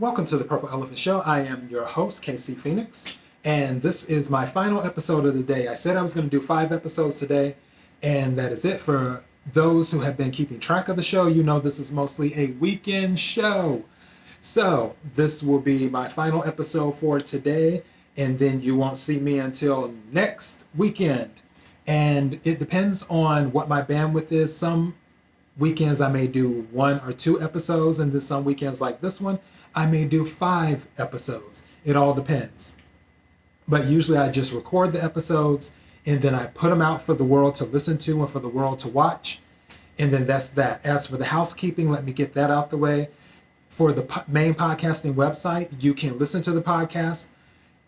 Welcome to the Purple Elephant Show. I am your host, KC Phoenix, and this is my final episode of the day. I said I was going to do 5 episodes today, and that is it. For those who have been keeping track of the show, you know this is mostly a weekend show. So, this will be my final episode for today, and then you won't see me until next weekend. And it depends on what my bandwidth is. Some weekends I may do 1 or 2 episodes, and then some weekends like this one, I may do 5 episodes. It all depends. But usually I just record the episodes and then I put them out for the world to listen to and for the world to watch. And then that's that. As for the housekeeping, let me get that out the way. For the main podcasting website, you can listen to the podcast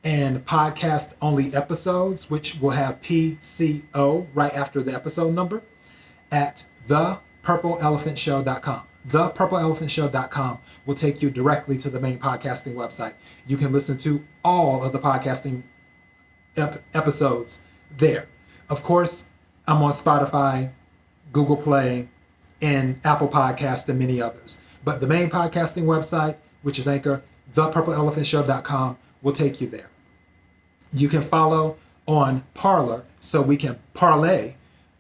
and podcast only episodes, which will have PCO right after the episode number, at thepurpleelephantshow.com. Thepurpleelephantshow.com will take you directly to the main podcasting website. You can listen to all of the podcasting episodes there. Of course, I'm on Spotify, Google Play, and Apple Podcasts, and many others. But the main podcasting website, which is Anchor, thepurpleelephantshow.com, will take you there. You can follow on Parler, so we can parlay,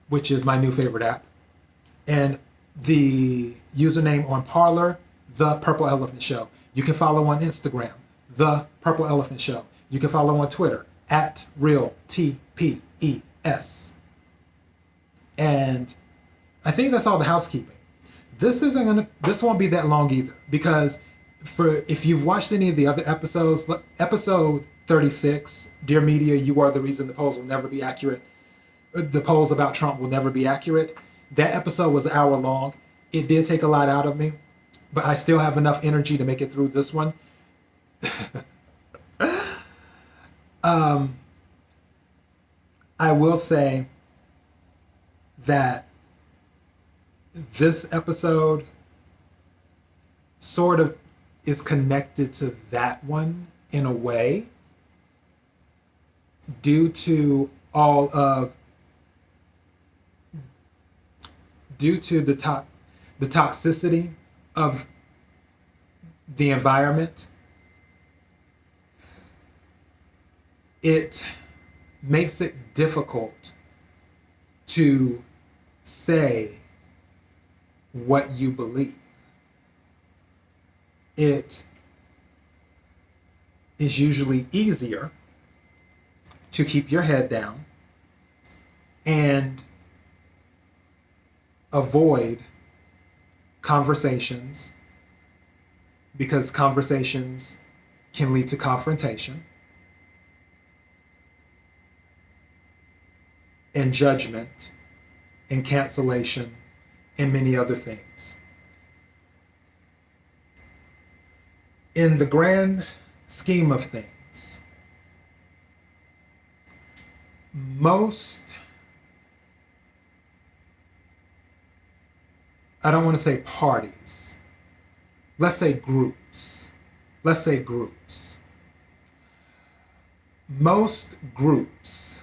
which is my new favorite app. And the username on Parler, The Purple Elephant Show. You can follow on Instagram, The Purple Elephant Show. You can follow on Twitter, at Real TPES. And I think that's all the housekeeping. This won't be that long either, because if you've watched any of the other episodes, episode 36, Dear Media, You Are the Reason the Polls Will Never Be Accurate. The polls about Trump will never be accurate. That episode was an hour long. It did take a lot out of me, but I still have enough energy to make it through this one. I will say that this episode sort of is connected to that one in a way, due to the toxicity of the environment. It makes it difficult to say what you believe. It is usually easier to keep your head down and avoid conversations, because conversations can lead to confrontation and judgment and cancellation and many other things. In the grand scheme of things, I don't want to say parties. Let's say groups. Most groups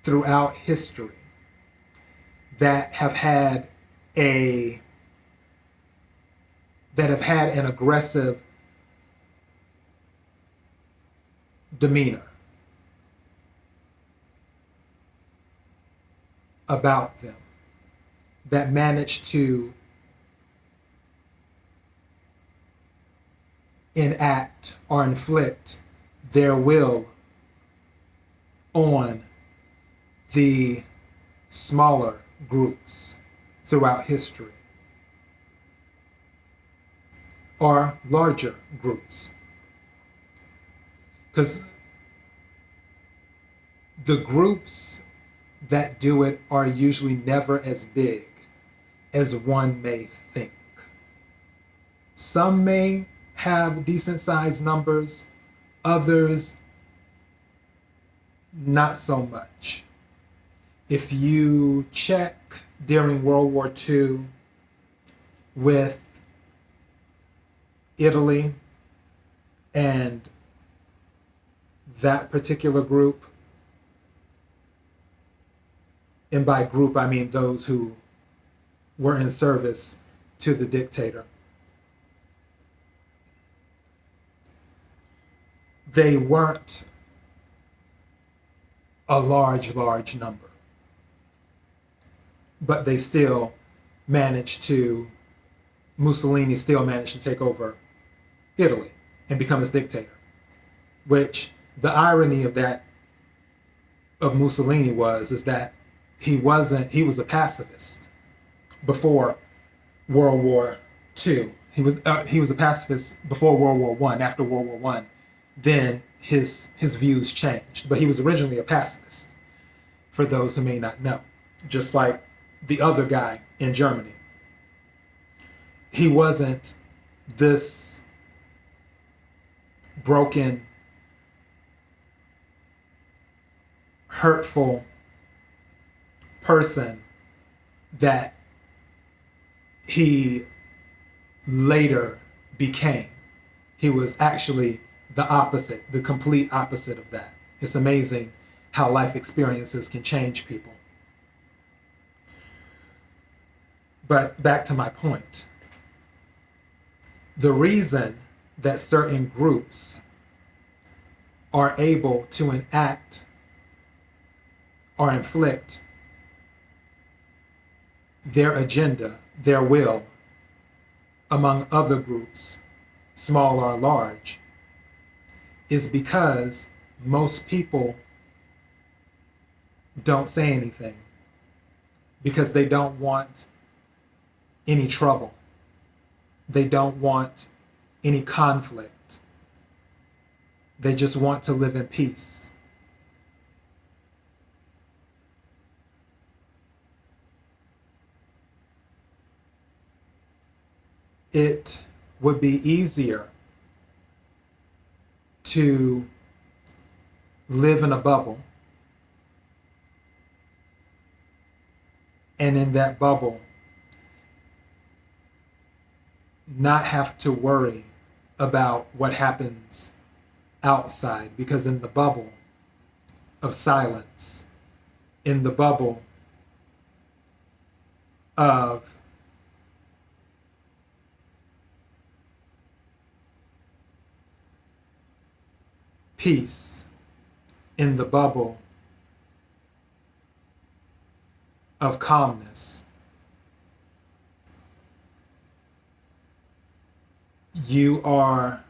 throughout history that have had an aggressive demeanor about them, that managed to enact or inflict their will on the smaller groups throughout history, or larger groups. Because the groups that do it are usually never as big as one may think. Some may have decent sized numbers, others not so much. If you check during World War II with Italy and that particular group, and by group I mean those who were in service to the dictator, they weren't a large number, but they still Mussolini still managed to take over Italy and become its dictator. Which the irony of Mussolini is that he was a pacifist before World War II. He was a pacifist before World War One. After World War One, then his views changed. But he was originally a pacifist, for those who may not know. Just like the other guy in Germany. He wasn't this broken, hurtful person that he later became. He was actually the opposite, the complete opposite of that. It's amazing how life experiences can change people. But back to my point. The reason that certain groups are able to enact or inflict their agenda, their will, among other groups, small or large, is because most people don't say anything because they don't want any trouble. They don't want any conflict. They just want to live in peace. It would be easier to live in a bubble, and in that bubble not have to worry about what happens outside, because in the bubble of silence, in the bubble of peace, in the bubble of calmness, you are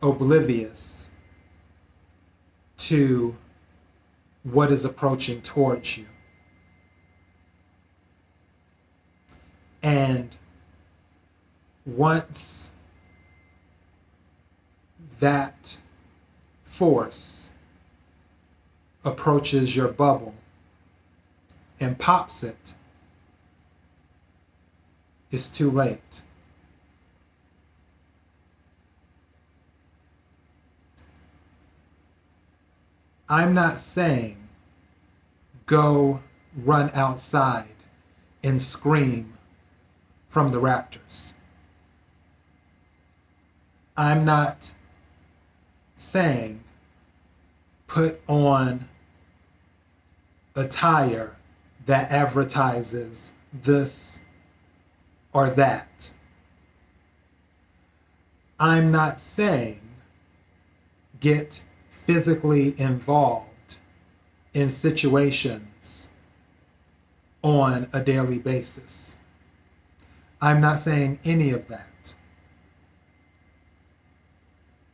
oblivious to what is approaching towards you. And once that force approaches your bubble and pops it, it's too late. I'm not saying go run outside and scream from the raptors. I'm not saying put on attire that advertises this or that. I'm not saying get physically involved in situations on a daily basis. I'm not saying any of that.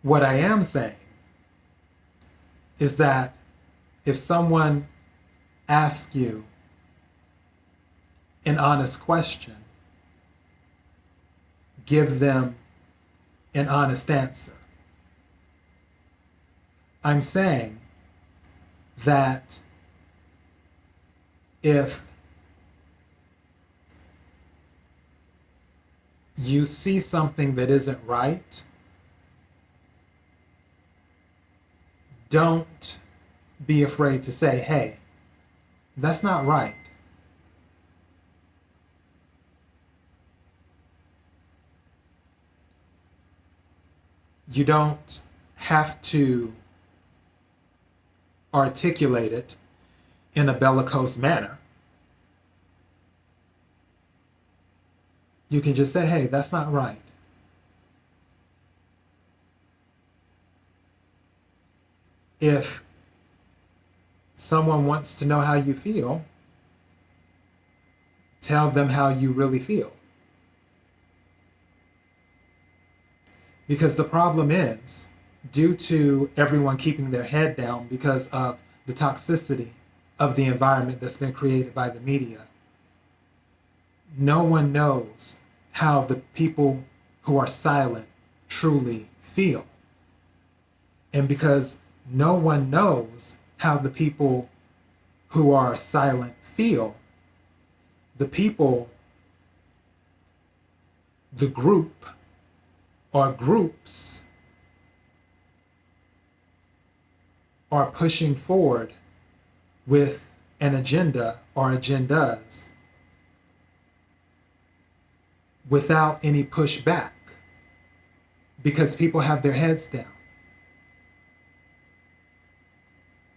What I am saying is that if someone asks you an honest question, give them an honest answer. I'm saying that if you see something that isn't right, don't be afraid to say, hey, that's not right. You don't have to articulate it in a bellicose manner. You can just say, hey, that's not right. If someone wants to know how you feel, tell them how you really feel. Because the problem is, due to everyone keeping their head down because of the toxicity of the environment that's been created by the media, no one knows how the people who are silent truly feel. And because no one knows how the people who are silent feel, the people, the group, or groups are pushing forward with an agenda or agendas without any pushback, because people have their heads down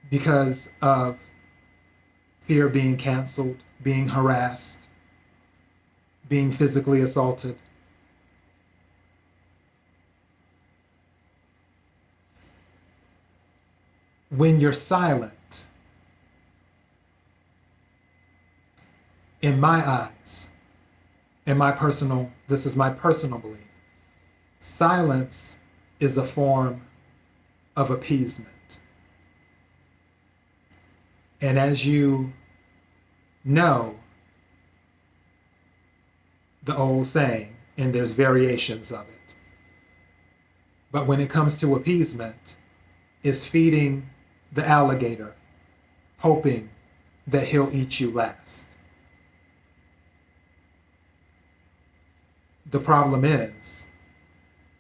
because of fear of being canceled, being harassed, being physically assaulted. When you're silent, in my eyes, this is my personal belief, silence is a form of appeasement. And as you know, the old saying, and there's variations of it, but when it comes to appeasement, it's feeding the alligator, hoping that he'll eat you last. The problem is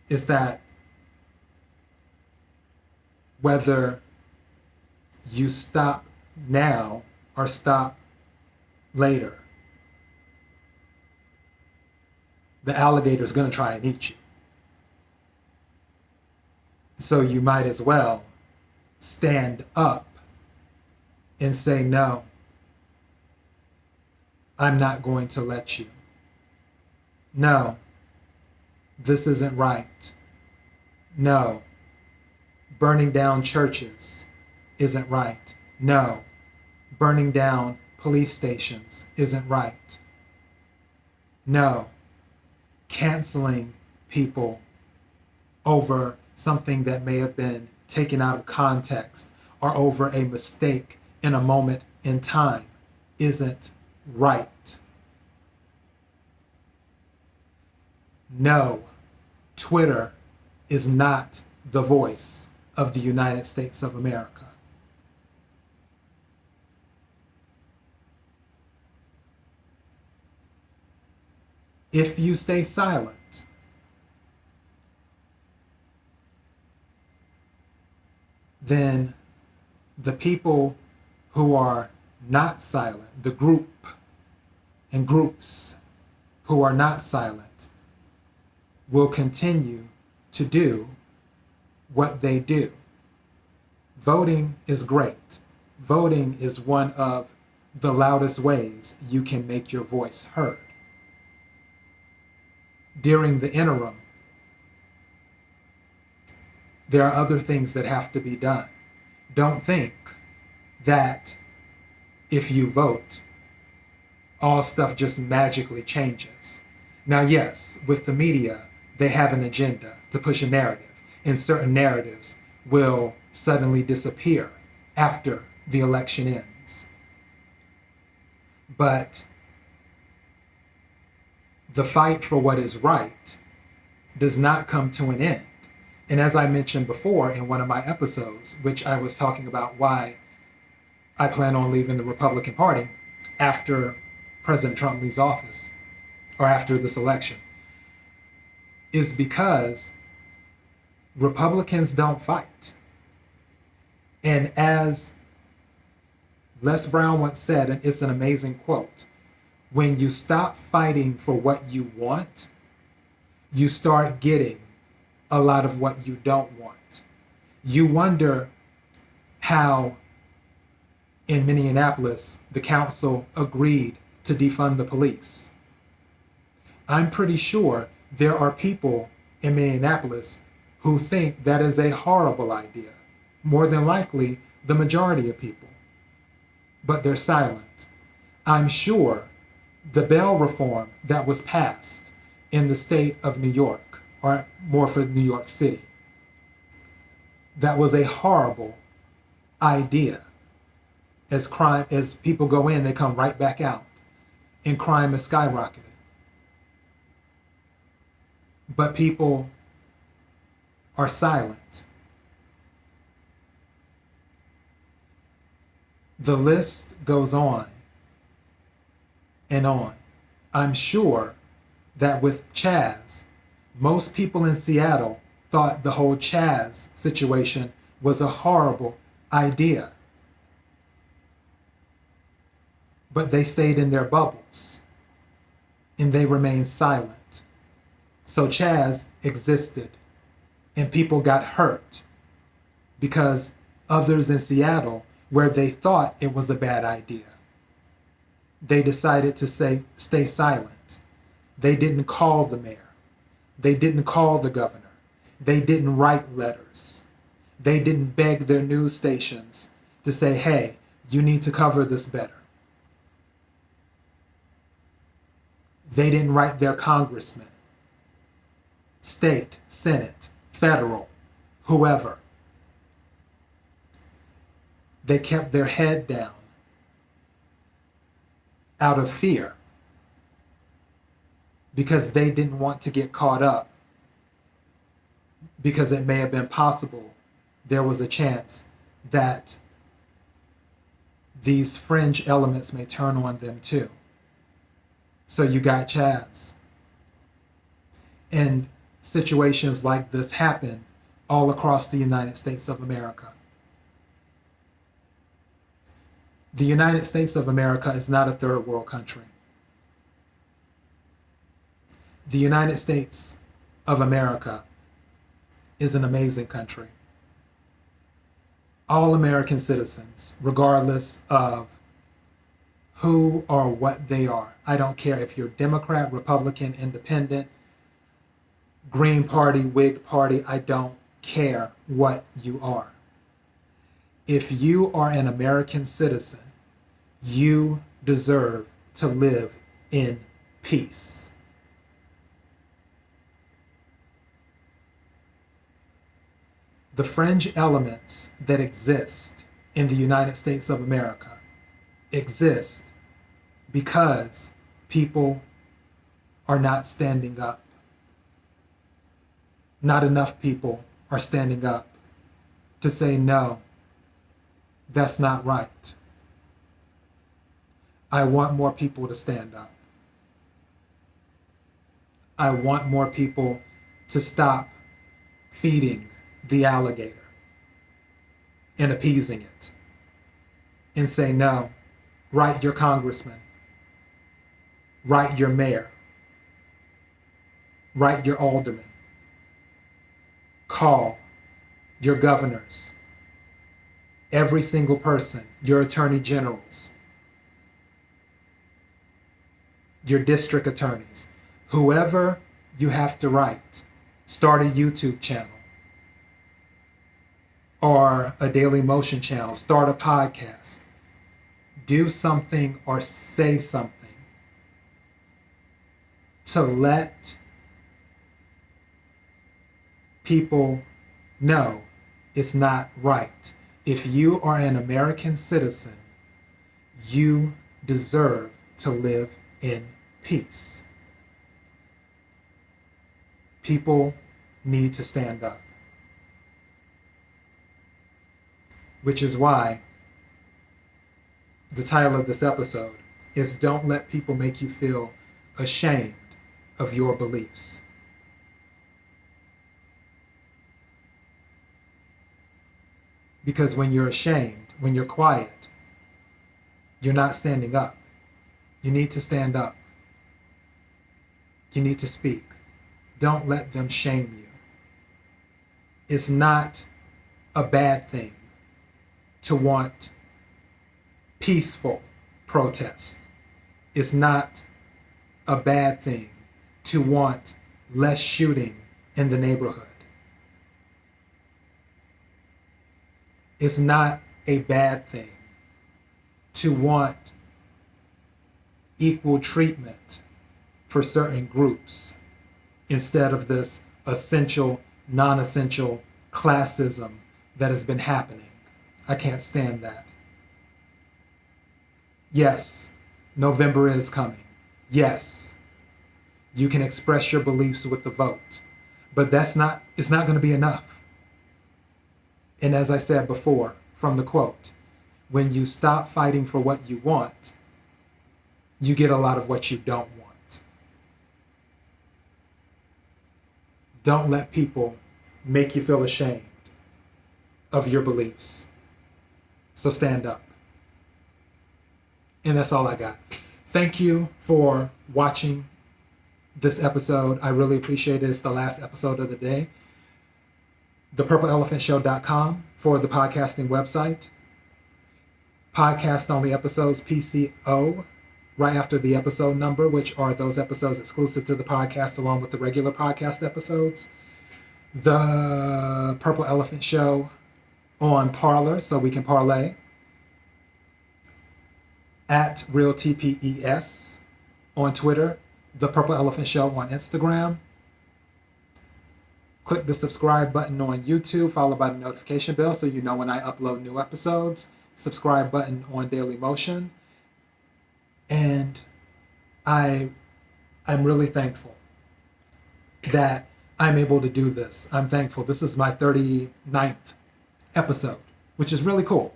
that whether you stop now or stop later, the alligator is going to try and eat you. So you might as well stand up and say, no, I'm not going to let you. No, this isn't right. No, burning down churches isn't right. No, burning down police stations isn't right. No, canceling people over something that may have been taken out of context or over a mistake in a moment in time isn't right. No, Twitter is not the voice of the United States of America. If you stay silent, then the people who are not silent, the group and groups who are not silent, will continue to do what they do. Voting is great. Voting is one of the loudest ways you can make your voice heard. During the interim, there are other things that have to be done. Don't think that if you vote, all stuff just magically changes. Now, yes, with the media, they have an agenda to push a narrative, and certain narratives will suddenly disappear after the election ends. But the fight for what is right does not come to an end. And as I mentioned before in one of my episodes, which I was talking about why I plan on leaving the Republican Party after President Trump leaves office, or after this election, is because Republicans don't fight. And as Les Brown once said, and it's an amazing quote, when you stop fighting for what you want, you start getting a lot of what you don't want. You wonder how in Minneapolis the council agreed to defund the police. I'm pretty sure there are people in Minneapolis who think that is a horrible idea, more than likely the majority of people, but they're silent. I'm sure the bail reform that was passed in the state of New York, or more for New York City, that was a horrible idea. As people go in, they come right back out, and crime is skyrocketed. But people are silent. The list goes on and on. I'm sure that with Chaz, most people in Seattle thought the whole Chaz situation was a horrible idea. But they stayed in their bubbles and they remained silent. So Chaz existed and people got hurt because others in Seattle, where they thought it was a bad idea, they decided to stay silent. They didn't call the mayor. They didn't call the governor. They didn't write letters. They didn't beg their news stations to say, hey, you need to cover this better. They didn't write their congressmen, state, senate, federal, whoever. They kept their head down out of fear because they didn't want to get caught up, because it may have been possible there was a chance that these fringe elements may turn on them too. So you got Chaz. And situations like this happen all across the United States of America. The United States of America is not a third world country. The United States of America is an amazing country. All American citizens, regardless of who or what they are. I don't care if you're Democrat, Republican, Independent, Green Party, Whig Party. I don't care what you are. If you are an American citizen, you deserve to live in peace. The fringe elements that exist in the United States of America exist because people are not standing up. Not enough people are standing up to say, no, that's not right. I want more people to stand up. I want more people to stop feeding the alligator and appeasing it and say, no, write your congressman, write your mayor, write your alderman, call your governors, every single person, your attorney generals, your district attorneys, whoever you have to write. Start a YouTube channel or a Daily Motion channel. Start a podcast. Do something or say something to let people know it's not right. If you are an American citizen, you deserve to live in peace. People need to stand up. Which is why the title of this episode is Don't Let People Make You Feel Ashamed of Your Beliefs. Because when you're ashamed, when you're quiet, you're not standing up. You need to stand up. You need to speak. Don't let them shame you. It's not a bad thing to want peaceful protest. It's not a bad thing to want less shooting in the neighborhood. It's not a bad thing to want equal treatment for certain groups instead of this essential, non-essential classism that has been happening. I can't stand that. Yes, November is coming. Yes, you can express your beliefs with the vote, but it's not going to be enough. And as I said before, from the quote, when you stop fighting for what you want, you get a lot of what you don't want. Don't let people make you feel ashamed of your beliefs. So stand up. And that's all I got. Thank you for watching this episode. I really appreciate it. It's the last episode of the day. ThePurpleElephantShow.com for the podcasting website. Podcast only episodes, PCO, right after the episode number, which are those episodes exclusive to the podcast along with the regular podcast episodes. The Purple Elephant Show on Parler, so we can parlay. At Real TPES on Twitter. The Purple Elephant Show on Instagram. Click the subscribe button on YouTube, followed by the notification bell so you know when I upload new episodes. Subscribe button on Daily Motion. And I'm really thankful that I'm able to do this. I'm thankful. This is my 39th episode, which is really cool.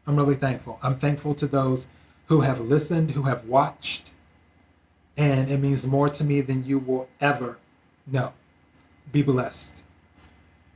I'm really thankful. I'm thankful to those who have listened, who have watched, and it means more to me than you will ever know. Be blessed.